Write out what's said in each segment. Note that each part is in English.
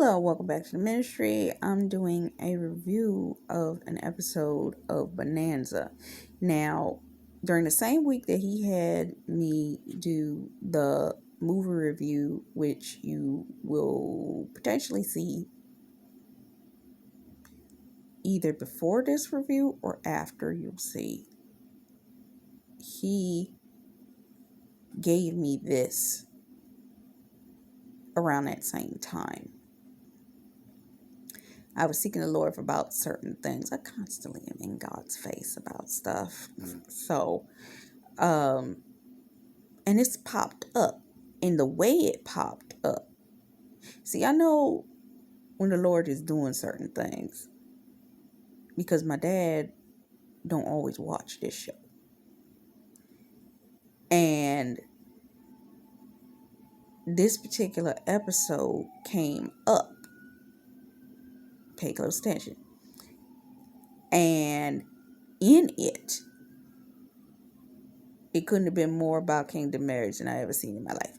Hello, welcome back to the ministry. I'm doing a review of an episode of Bonanza. Now, during the same week that he had me do the movie review, which you will potentially see either before this review or after, you'll see, he gave me this around that same time. I was seeking the Lord about certain things. I constantly am in God's face about stuff. So, and it's popped up. And the way it popped up. See, I know when the Lord is doing certain things. Because my dad don't always watch this show. And this particular episode came up. Pay close attention. And in it couldn't have been more about kingdom marriage than I ever seen in my life.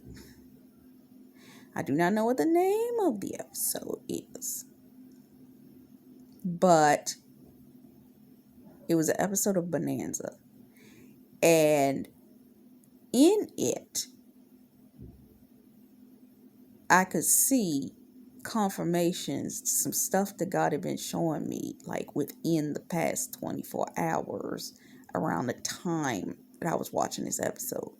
I do not know what the name of the episode is, but it was an episode of Bonanza, and in it I could see confirmations to some stuff that God had been showing me, like within the past 24 hours around the time that I was watching this episode.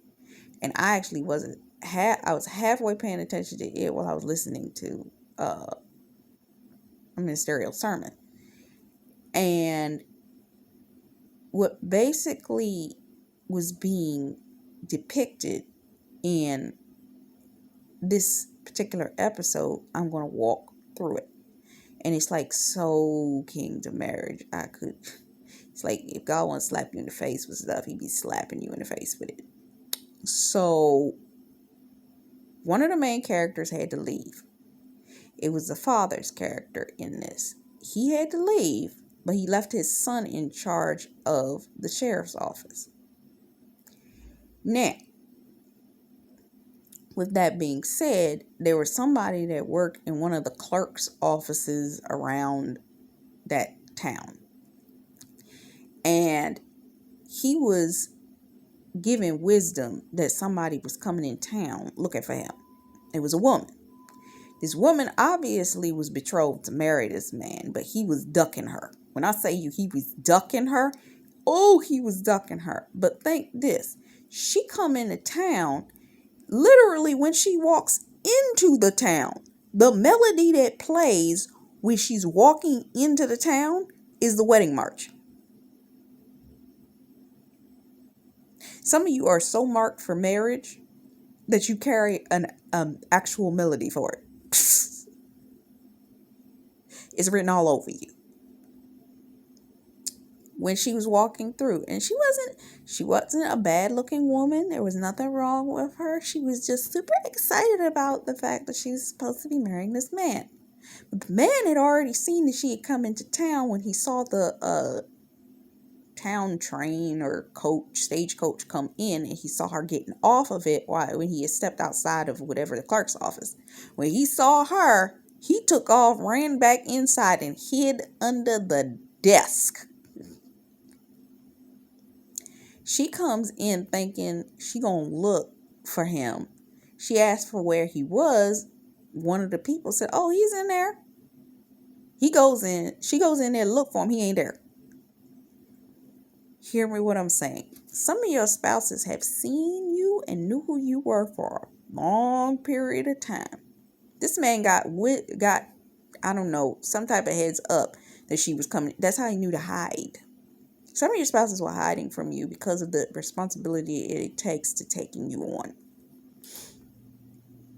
And I actually I was halfway paying attention to it while I was listening to a ministerial sermon. And what basically was being depicted in this particular episode, I'm going to walk through it. And it's like so kingdom marriage. It's like if God wants to slap you in the face with stuff, he'd be slapping you in the face with it. So one of the main characters had to leave. It was the father's character in this. He had to leave, but he left his son in charge of the sheriff's office. Now, with that being said, there was somebody that worked in one of the clerk's offices around that town. And he was given wisdom that somebody was coming in town looking for him. It was a woman. This woman obviously was betrothed to marry this man, but he was ducking her. When I say he was ducking her, he was ducking her. But think this, she come into town, literally when she walks into the town, the melody that plays when she's walking into the town is the wedding march. Some of you are so marked for marriage that you carry an actual melody for it. It's written all over you. When she was walking through, and she wasn't a bad looking woman. There was nothing wrong with her. She was just super excited about the fact that she was supposed to be marrying this man. But the man had already seen that she had come into town when he saw the town train or stagecoach come in, and he saw her getting off of it when he had stepped outside of whatever the clerk's office. When he saw her, he took off, ran back inside, and hid under the desk. She comes in thinking she gonna look for him. She asked for where he was. One of the people said, "Oh, he's in there." She goes in there to look for him. He ain't there. Hear me what I'm saying. Some of your spouses have seen you and knew who you were for a long period of time. This man got I don't know, some type of heads up that she was coming. That's how he knew to hide. Some of your spouses were hiding from you because of the responsibility it takes to taking you on.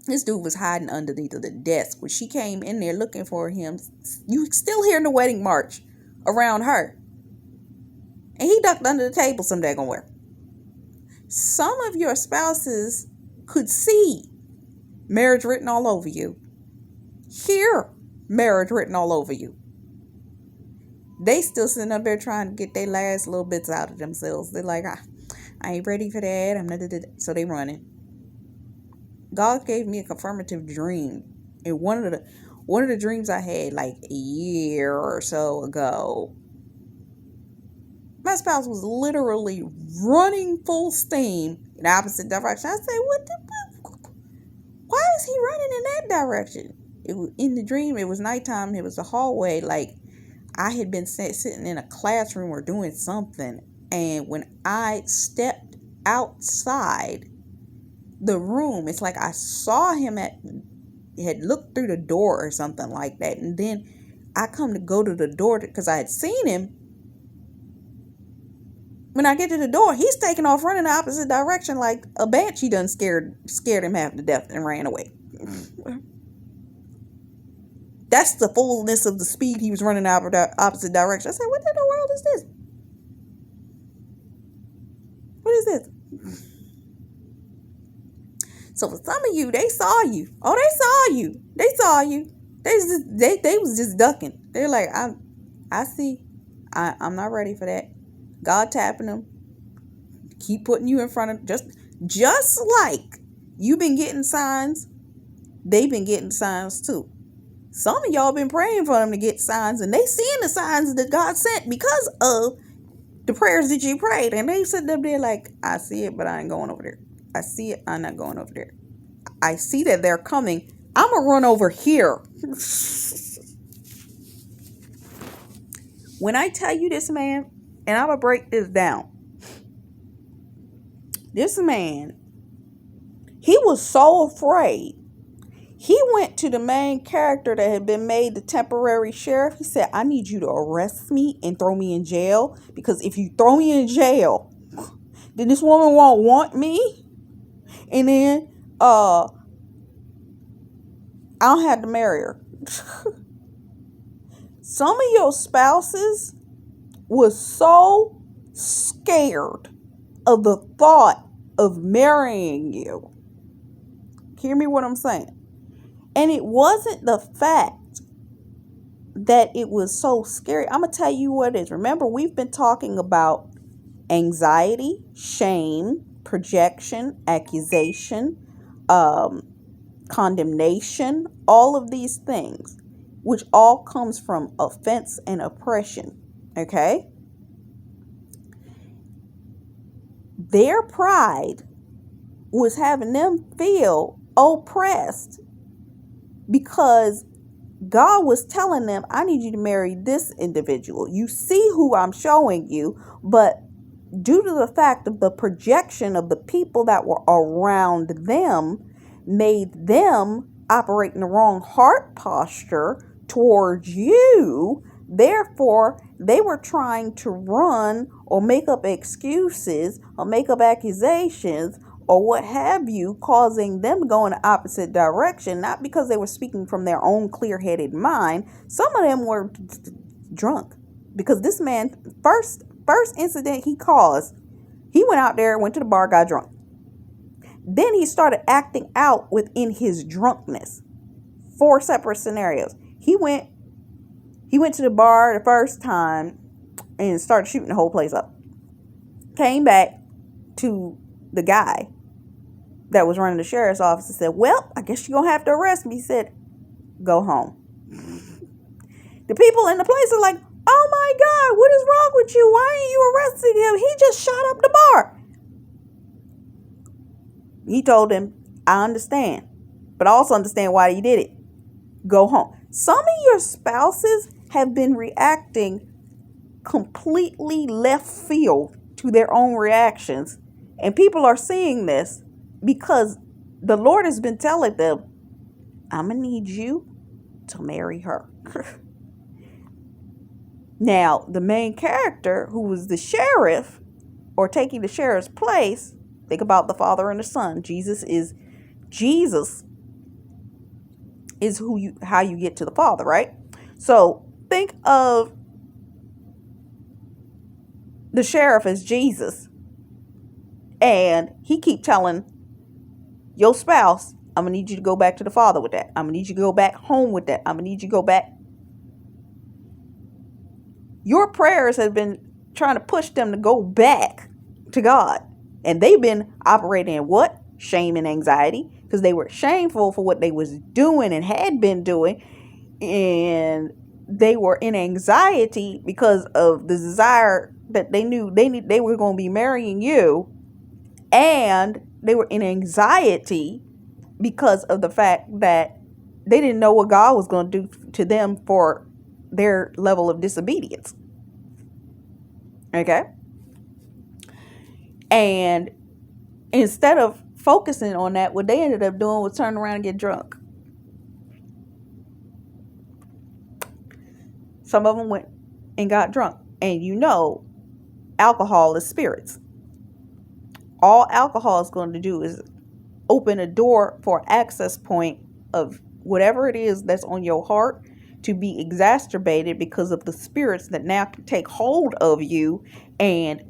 This dude was hiding underneath of the desk. When she came in there looking for him, you still hearing the wedding march around her. And he ducked under the table some daggone where. Some of your spouses could see marriage written all over you. Hear marriage written all over you. They still sitting up there trying to get their last little bits out of themselves. They're like, I ain't ready for that. I'm not. So they running. God gave me a confirmative dream. And one One of the dreams I had like a year or so ago, my spouse was literally running full steam in the opposite direction. I said, why is he running in that direction? It was in the dream. It was nighttime. It was a hallway. Like I had been sitting in a classroom or doing something, and when I stepped outside the room, it's like I saw him had looked through the door or something like that, and then I come to go to the door because I had seen him. When I get to the door, he's taking off running the opposite direction like a banshee done scared him half to death and ran away. That's the fullness of the speed he was running the opposite direction. I said, what in the world is this? What is this? So for some of you, they saw you. Oh, they saw you. They saw you. They was just ducking. They're like, I see. I'm not ready for that. God tapping them. Keep putting you in front of just like you've been getting signs, they've been getting signs too. Some of y'all been praying for them to get signs, and they seeing the signs that God sent because of the prayers that you prayed. And they sit up there like, I see it, but I ain't going over there. I see it, I'm not going over there. I see that they're coming. I'm going to run over here. When I tell you this man, and I'm going to break this down. This man, he was so afraid. He went to the main character that had been made the temporary sheriff. He said, I need you to arrest me and throw me in jail. Because if you throw me in jail, then this woman won't want me. And then I don't have to marry her. Some of your spouses was so scared of the thought of marrying you. Hear me what I'm saying? And it wasn't the fact that it was so scary. I'm going to tell you what it is. Remember, we've been talking about anxiety, shame, projection, accusation, condemnation, all of these things, which all comes from offense and oppression. Okay? Their pride was having them feel oppressed because God was telling them, I need you to marry this individual. You see who I'm showing you, but due to the fact of the projection of the people that were around them made them operate in the wrong heart posture towards you. Therefore, they were trying to run or make up excuses or make up accusations or what have you, causing them to go in the opposite direction, not because they were speaking from their own clear-headed mind. Some of them were drunk because this man, first incident he caused, he went out there, went to the bar, got drunk. Then he started acting out within his drunkenness. 4 separate scenarios. He went to the bar the first time and started shooting the whole place up. Came back to the guy that was running the sheriff's office and said, well, I guess you're going to have to arrest me. He said, go home. The people in the place are like, oh my God, what is wrong with you? Why are you arresting him? He just shot up the bar. He told him, I understand, but I also understand why he did it. Go home. Some of your spouses have been reacting completely left field to their own reactions. And people are seeing this because the Lord has been telling them, I'm going to need you to marry her. Now, the main character who was the sheriff or taking the sheriff's place, think about the Father and the Son. Jesus is how you get to the Father, right? So think of the sheriff as Jesus. And he keep telling your spouse, I'm going to need you to go back to the Father with that. I'm going to need you to go back home with that. I'm going to need you to go back. Your prayers have been trying to push them to go back to God. And they've been operating in what? Shame and anxiety. Because they were shameful for what they was doing and had been doing. and they were in anxiety because of the desire that they knew they were going to be marrying you, and they were in anxiety because of the fact that they didn't know what God was going to do to them for their level of disobedience. Okay? And instead of focusing on that, what they ended up doing was turn around and get drunk. Some of them went and got drunk. And you know, alcohol is spirits. All alcohol is going to do is open a door for access point of whatever it is that's on your heart to be exacerbated because of the spirits that now can take hold of you and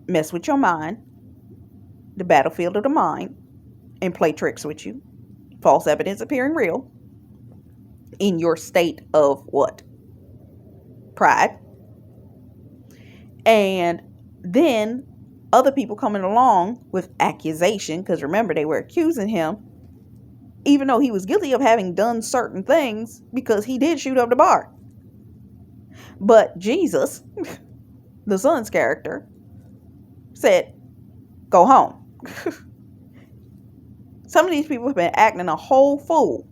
mess with your mind, the battlefield of the mind, and play tricks with you. False evidence appearing real in your state of what? Pride. And then other people coming along with accusation, because remember, they were accusing him even though he was guilty of having done certain things, because he did shoot up the bar. But Jesus, the son's character, said, go home. Some of these people have been acting a whole fool.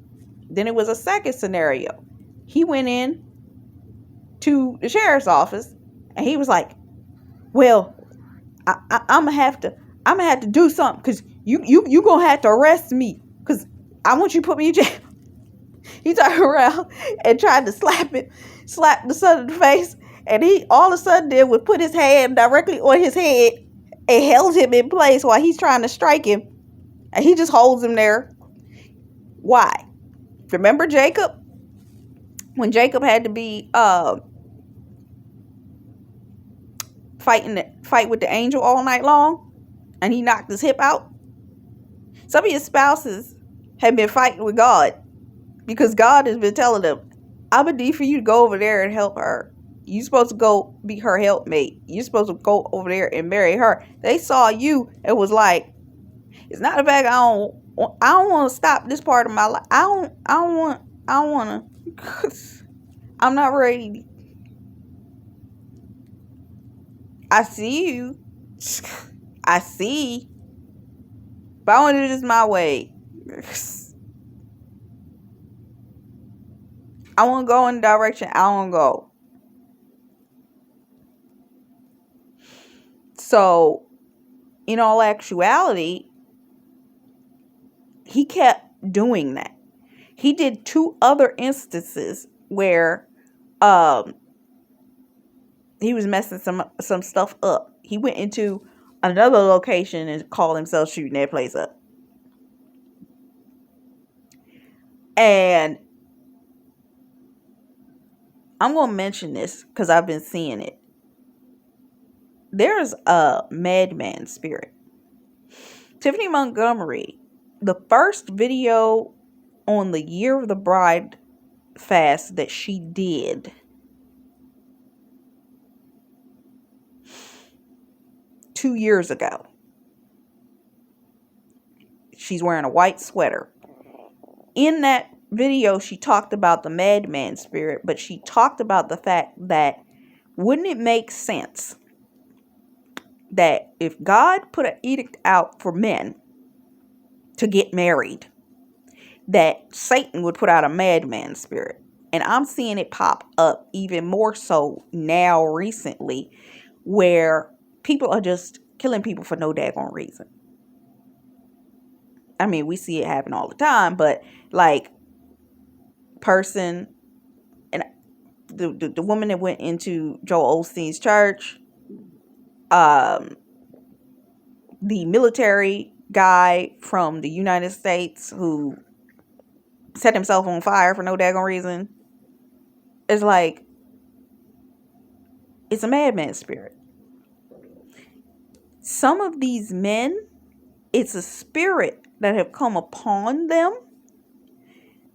Then it was a second scenario. He went in to the sheriff's office and he was like, well, I'm gonna have to do something, because you gonna have to arrest me, because I want you to put me in jail. He turned around and tried to slap the son in the face, and he all of a sudden did was put his hand directly on his head and held him in place while he's trying to strike him, and he just holds him there. Why? Remember Jacob? When Jacob had to be fight with the angel all night long, and he knocked his hip out. Some of your spouses have been fighting with God, because God has been telling them, I'm going to need for you to go over there and help her. You're supposed to go be her helpmate. You're supposed to go over there and marry her. They saw you and was like, it's not the fact I don't want to stop this part of my life. I don't want to. I'm not ready. I see you. I see. But I want to do this my way. I want to go in the direction I want to go. So, in all actuality, he kept doing that. He did 2 other instances where he was messing some stuff up. He went into another location and called himself shooting that place up. And I'm going to mention this because I've been seeing it. There's a Madman Spirit. Tiffany Montgomery, the first video on the Year of the Bride fast that she did, two years ago. She's wearing a white sweater. In that video, she talked about the Madman Spirit, but she talked about the fact that wouldn't it make sense that if God put an edict out for men to get married, that Satan would put out a Madman Spirit? And I'm seeing it pop up even more so now recently, where people are just killing people for no daggone reason. I mean, we see it happen all the time, but like person, and the woman that went into Joel Osteen's church, the military guy from the United States who set himself on fire for no daggone reason. It's like, it's a Madman Spirit. Some of these men, it's a spirit that have come upon them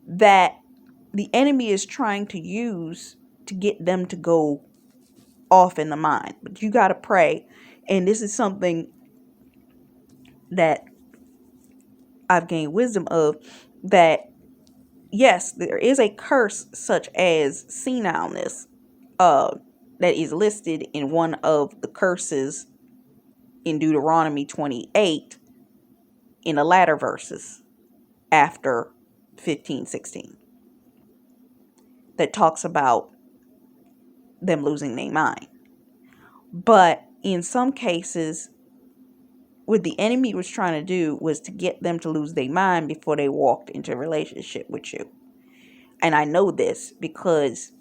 that the enemy is trying to use to get them to go off in the mind. But you got to pray. And this is something that I've gained wisdom of, that yes, there is a curse such as senileness that is listed in one of the curses in Deuteronomy 28 in the latter verses after 15:16 that talks about them losing their mind. But in some cases, what the enemy was trying to do was to get them to lose their mind before they walked into a relationship with you. And I know this because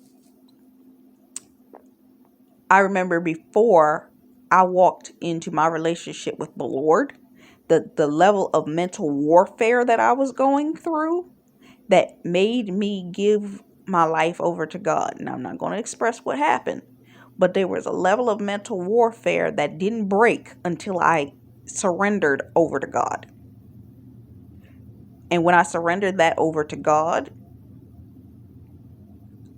I remember before I walked into my relationship with the Lord, the level of mental warfare that I was going through that made me give my life over to God. And I'm not going to express what happened, but there was a level of mental warfare that didn't break until I surrendered over to God. And when I surrendered that over to God,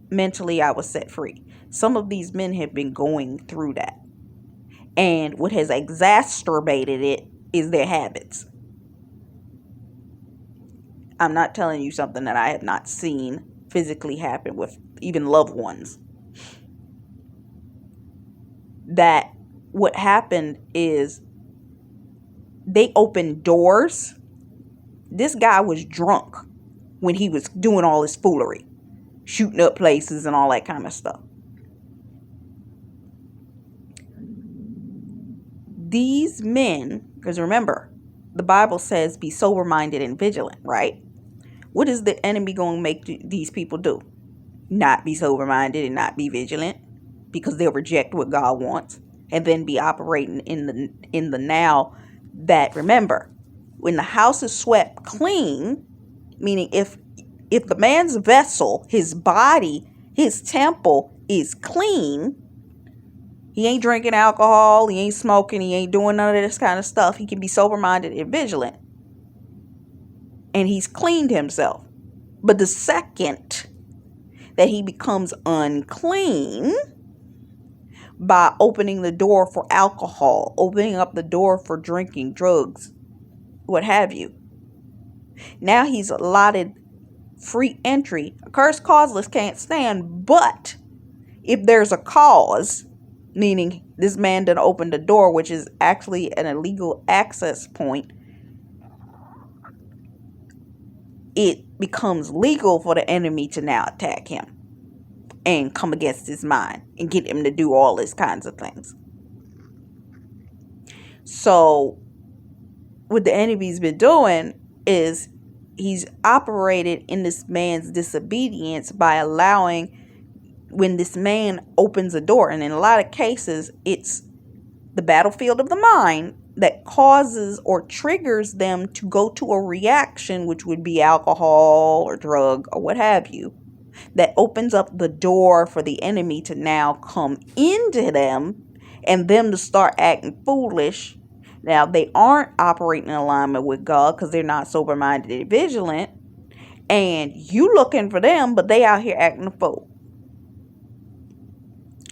mentally I was set free. Some of these men have been going through that. And what has exacerbated it is their habits. I'm not telling you something that I have not seen physically happen with even loved ones. That what happened is they opened doors. This guy was drunk when he was doing all this foolery, shooting up places and all that kind of stuff. These men, because remember, the Bible says be sober-minded and vigilant, right? What is the enemy going to make these people do? Not be sober-minded and not be vigilant, because they'll reject what God wants and then be operating in the now. That, remember, when the house is swept clean, meaning if the man's vessel, his body, his temple is clean, he ain't drinking alcohol, he ain't smoking, he ain't doing none of this kind of stuff. He can be sober-minded and vigilant. And he's cleaned himself. But the second that he becomes unclean by opening the door for alcohol, opening up the door for drinking, drugs, what have you, now he's allotted free entry. A curse causeless can't stand, but if there's a cause, meaning this man done opened the door, which is actually an illegal access point, it becomes legal for the enemy to now attack him and come against his mind and get him to do all these kinds of things. So what the enemy's been doing is he's operated in this man's disobedience by allowing, when this man opens a door, and in a lot of cases it's the battlefield of the mind that causes or triggers them to go to a reaction, which would be alcohol or drug or what have you, that opens up the door for the enemy to now come into them and them to start acting foolish. Now, they aren't operating in alignment with God because they're not sober-minded and vigilant, and you looking for them, but they out here acting a fool.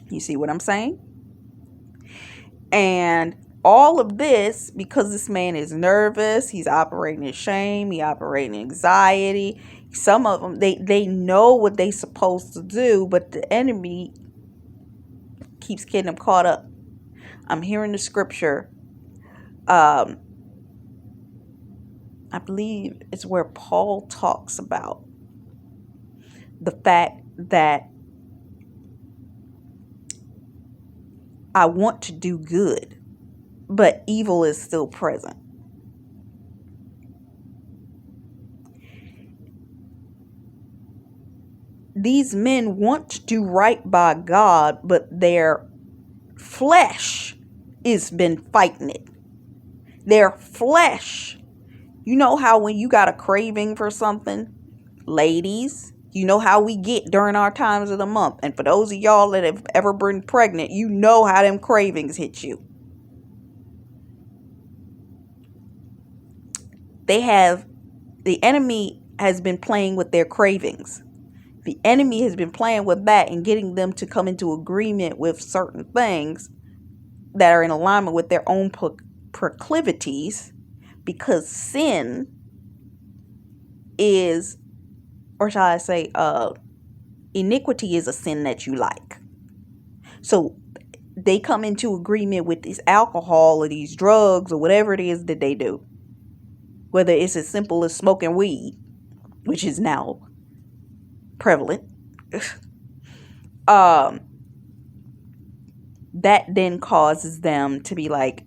You see what I'm saying? And all of this because this man is nervous, he's operating in shame, he operating in anxiety. Some of them, they know what they're supposed to do, but the enemy keeps getting them caught up. I'm hearing the scripture. I believe it's where Paul talks about the fact that I want to do good, but evil is still present. These men want to do right by God, but their flesh has been fighting it. Their flesh. You know how when you got a craving for something, ladies, you know how we get during our times of the month. And for those of y'all that have ever been pregnant, you know how them cravings hit you. The enemy has been playing with their cravings. The enemy has been playing with that and getting them to come into agreement with certain things that are in alignment with their own proclivities, because sin is, or shall I say, iniquity is a sin that you like. So they come into agreement with this alcohol or these drugs or whatever it is that they do. Whether it's as simple as smoking weed, which is now prevalent. That then causes them to be like,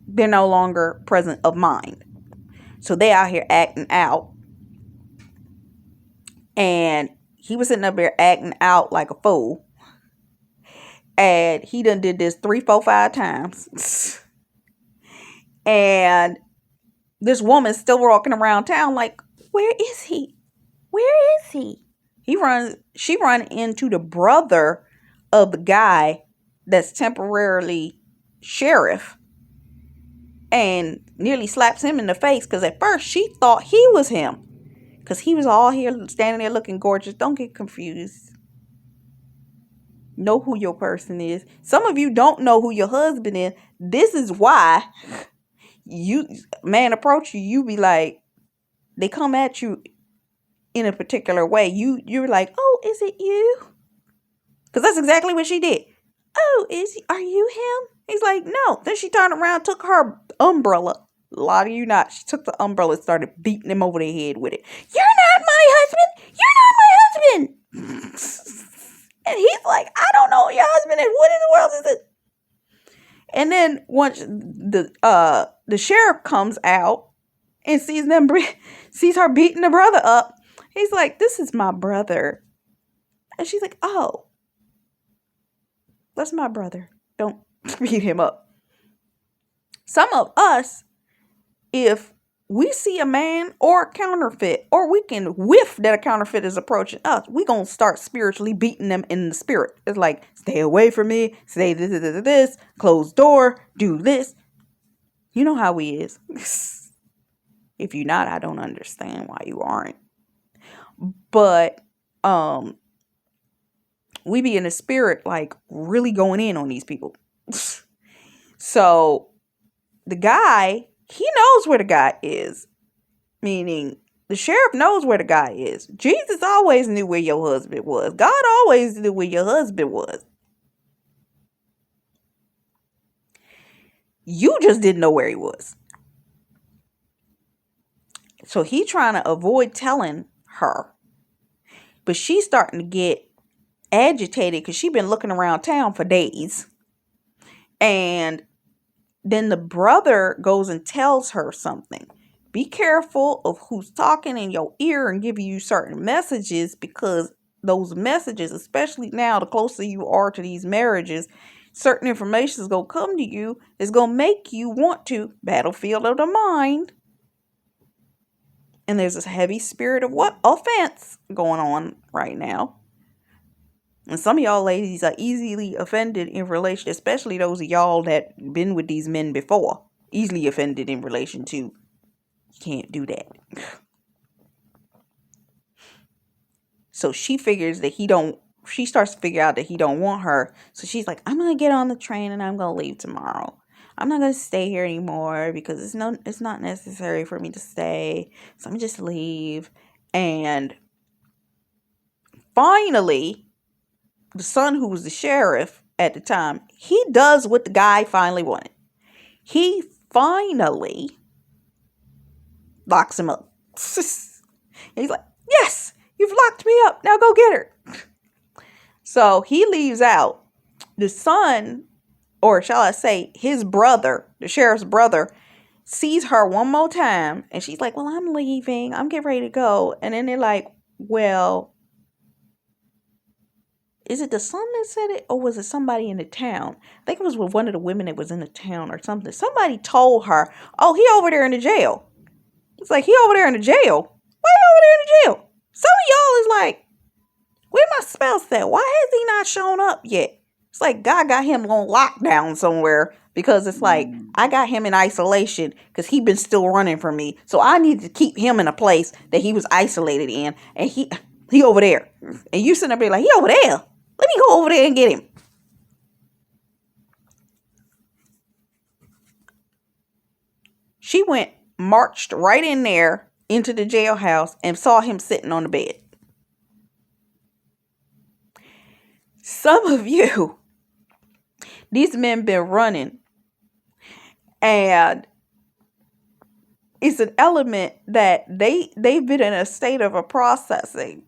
they're no longer present of mind. So they out here acting out. And he was sitting up there acting out like a fool. And he done did this 3, 4, 5 times. And this woman's still walking around town like, where is he? Where is he? She run into the brother of the guy that's temporarily sheriff and nearly slaps him in the face, because at first she thought he was him, because he was all here standing there looking gorgeous. Don't get confused. Know who your person is. Some of you don't know who your husband is. This is why man approach you be like, they come at you in a particular way. You're like, oh, is it you? Because that's exactly what she did. Oh, are you him? He's like, no. Then she turned around, took her umbrella. A lot of you not. She took the umbrella and started beating him over the head with it. You're not my husband. You're not my husband. And he's like, I don't know who your husband is. What in the world is it? And then once the sheriff comes out and sees her beating the brother up, he's like, this is my brother. And she's like, oh, that's my brother. Don't beat him up. Some of us, if we see a man or a counterfeit, or we can whiff that a counterfeit is approaching us, we gonna start spiritually beating them in the spirit. It's like, stay away from me, say this, close door, do this. You know how he is. If you're not, I don't understand why you aren't. But we be in the spirit, like, really going in on these people. So the guy, he knows where the guy is. Meaning, the sheriff knows where the guy is. Jesus always knew where your husband was. God always knew where your husband was. You just didn't know where he was. So he trying to avoid telling her. But she's starting to get agitated because she's been looking around town for days. And then the brother goes and tells her something. Be careful of who's talking in your ear and giving you certain messages, because those messages, especially now, the closer you are to these marriages, certain information is going to come to you. It's going to make you want to battlefield of the mind. And there's this heavy spirit of what? Offense going on right now. And some of y'all ladies are easily offended in relation, especially those of y'all that been with these men before. Easily offended in relation to, you can't do that. So she figures that she starts to figure out that he don't want her. So she's like, I'm going to get on the train and I'm going to leave tomorrow. I'm not going to stay here anymore because it's not necessary for me to stay. So I'm going to just leave. And finally, the son, who was the sheriff at the time, he does what the guy finally wanted. He finally locks him up. He's like, yes, you've locked me up. Now go get her. So he leaves out. The son, or shall I say his brother, the sheriff's brother, sees her one more time. And she's like, well, I'm leaving. I'm getting ready to go. And then they're like, well, is it the son that said it, or was it somebody in the town? I think it was with one of the women that was in the town or something. Somebody told her, oh, he over there in the jail. It's like, he over there in the jail? Why he over there in the jail? Some of y'all is like, where my spouse at? Why has he not shown up yet? It's like God got him on lockdown somewhere, because it's like, I got him in isolation because he been still running from me. So I need to keep him in a place that he was isolated in. And he over there. And you sitting up there like, he over there. Let me go over there and get him. She marched right in there into the jailhouse and saw him sitting on the bed. Some of you, these men been running, and it's an element that they've been in a state of a processing,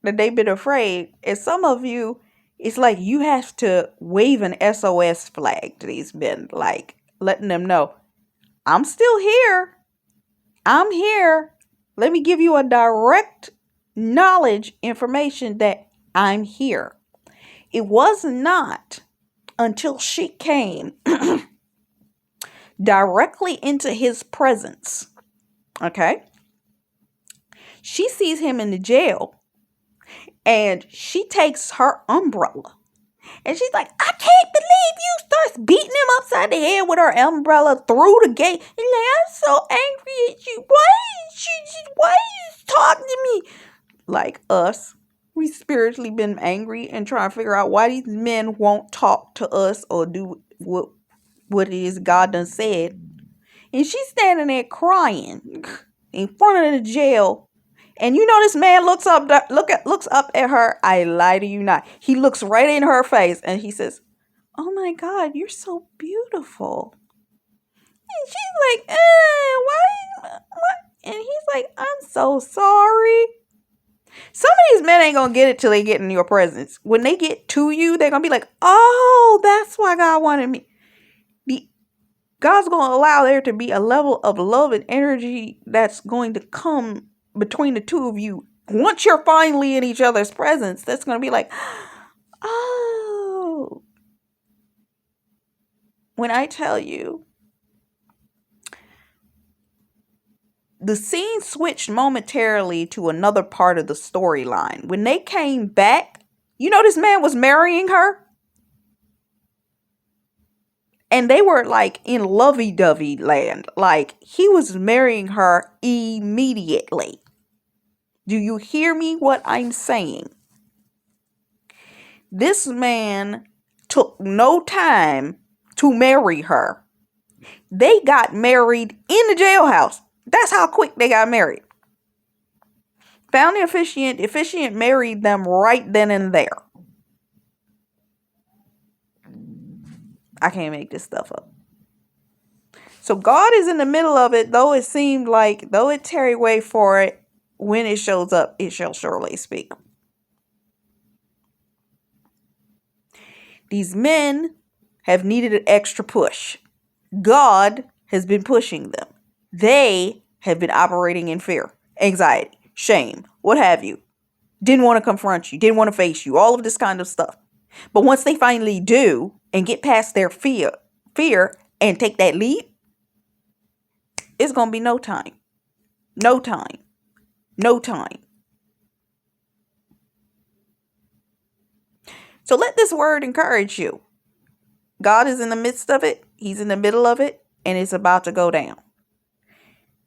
that they've been afraid. And some of you, it's like you have to wave an SOS flag to these men, like letting them know, I'm still here. I'm here. Let me give you a direct knowledge information that I'm here. It was not until she came directly into his presence. Okay. She sees him in the jail, and she takes her umbrella. And she's like, I can't believe you. Starts beating him upside the head with her umbrella through the gate. And like, I'm so angry at you. Why are you talking to me? Like us, we spiritually been angry and trying to figure out why these men won't talk to us or do what it is God done said. And she's standing there crying in front of the jail. And you know, this man looks up at her. I lie to you not. He looks right in her face and he says, oh my God, you're so beautiful. And she's like, what? And he's like, I'm so sorry. Some of these men ain't gonna get it till they get in your presence. When they get to you, they're gonna be like, oh, that's why God wanted me. God's gonna allow there to be a level of love and energy that's going to come between the two of you. Once you're finally in each other's presence, that's going to be like, oh. When I tell you, the scene switched momentarily to another part of the storyline. When they came back, you know, this man was marrying her. And they were like in lovey-dovey land. Like he was marrying her immediately. Do you hear me what I'm saying? This man took no time to marry her. They got married in the jailhouse. That's how quick they got married. Found the officiant. The officiant married them right then and there. I can't make this stuff up. So God is in the middle of it, though it seemed like, though it tarry way for it, when it shows up, it shall surely speak. These men have needed an extra push. God has been pushing them. They have been operating in fear, anxiety, shame, what have you. Didn't want to confront you, didn't want to face you, all of this kind of stuff. But once they finally do and get past their fear and take that leap, it's going to be no time. No time. No time. So let this word encourage you. God is in the midst of it. He's in the middle of it, and it's about to go down.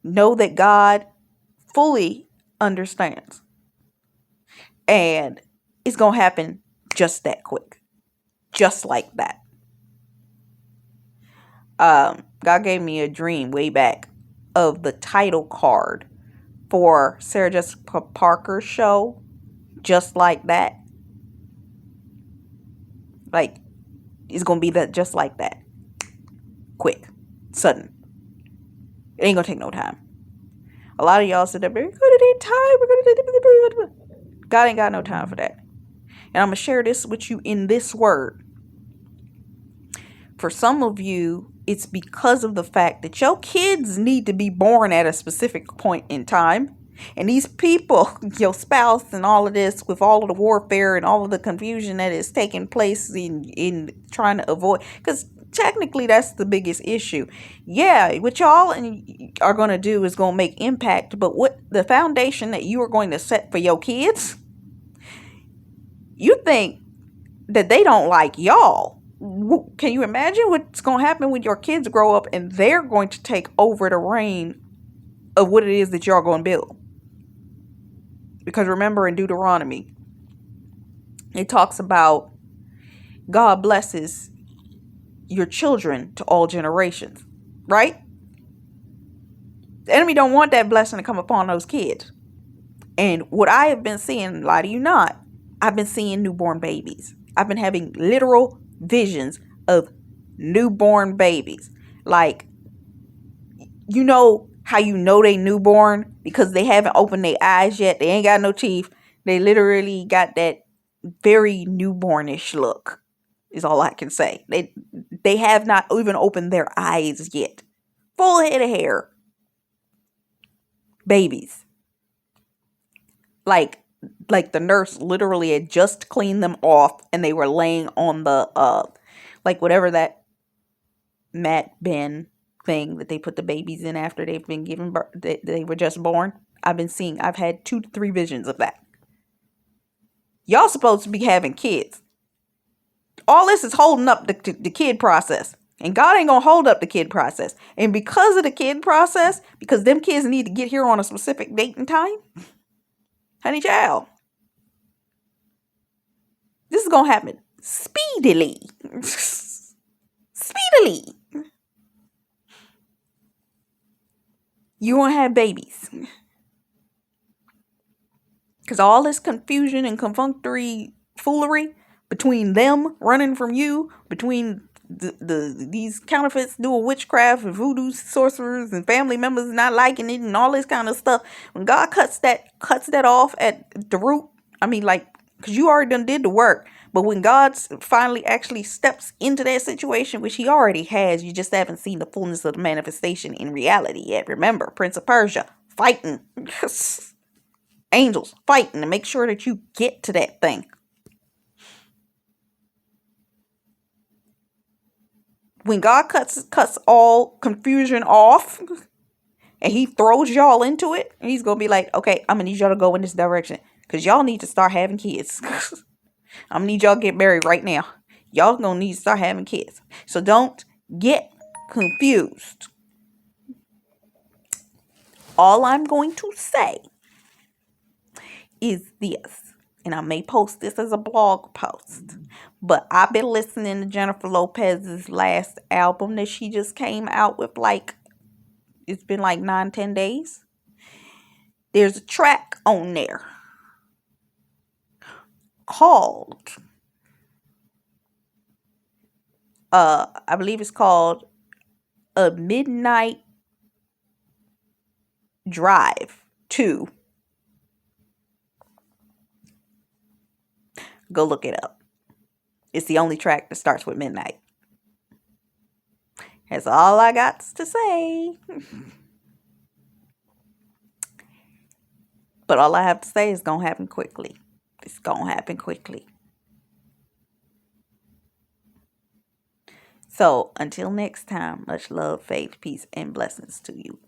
Know that God fully understands. And it's going to happen just that quick. Just like that. God gave me a dream way back of the title card for Sarah Jessica Parker's show. Just like that. Like, it's going to be that just like that. Quick. Sudden. It ain't going to take no time. A lot of y'all said that we're going to need time. God ain't got no time for that. And I'm going to share this with you in this word. For some of you, it's because of the fact that your kids need to be born at a specific point in time. And these people, your spouse and all of this, with all of the warfare and all of the confusion that is taking place in trying to avoid, because technically that's the biggest issue. Yeah, what y'all are going to do is going to make impact, but what the foundation that you are going to set for your kids, you think that they don't like y'all. Can you imagine what's going to happen when your kids grow up and they're going to take over the reign of what it is that y'all going to build? Because remember, in Deuteronomy, it talks about God blesses your children to all generations, right? The enemy don't want that blessing to come upon those kids. And what I have been seeing, lie to you not, I've been seeing newborn babies. I've been having literal visions of newborn babies. Like, you know how you know they newborn? Because they haven't opened their eyes yet. They ain't got no teeth. They literally got that very newbornish look, is all I can say. They have not even opened their eyes yet. Full head of hair. Babies. Like the nurse literally had just cleaned them off and they were laying on the like whatever that Madman thing that they put the babies in after they've been given birth, they were just born. I've had 2 to 3 visions of that. Y'all supposed to be having kids. All this is holding up the kid process. And God ain't gonna hold up the kid process. And because of the kid process, because them kids need to get here on a specific date and time, honey child, this is gonna happen speedily. Speedily. You gonna have babies. Because all this confusion and confunctory foolery between them running from you, between these counterfeits doing witchcraft and voodoo sorcerers and family members not liking it and all this kind of stuff. When God cuts that off at the root, I mean, like, because you already done did the work. But when God finally actually steps into that situation, which he already has, you just haven't seen the fullness of the manifestation in reality yet. Remember, Prince of Persia fighting. Angels fighting to make sure that you get to that thing. When God cuts all confusion off and he throws y'all into it, and he's going to be like, okay, I'm going to need y'all to go in this direction because y'all need to start having kids. I'm going to need y'all to get married right now. Y'all going to need to start having kids. So don't get confused. All I'm going to say is this, and I may post this as a blog post, but I've been listening to Jennifer Lopez's last album that she just came out with. Like, it's been like 9-10 days. There's a track on there called I believe it's called A Midnight Drive to. Go look it up. It's the only track that starts with midnight. That's all I got to say. But all I have to say is it's gonna happen quickly. It's gonna happen quickly. So until next time, much love, faith, peace, and blessings to you.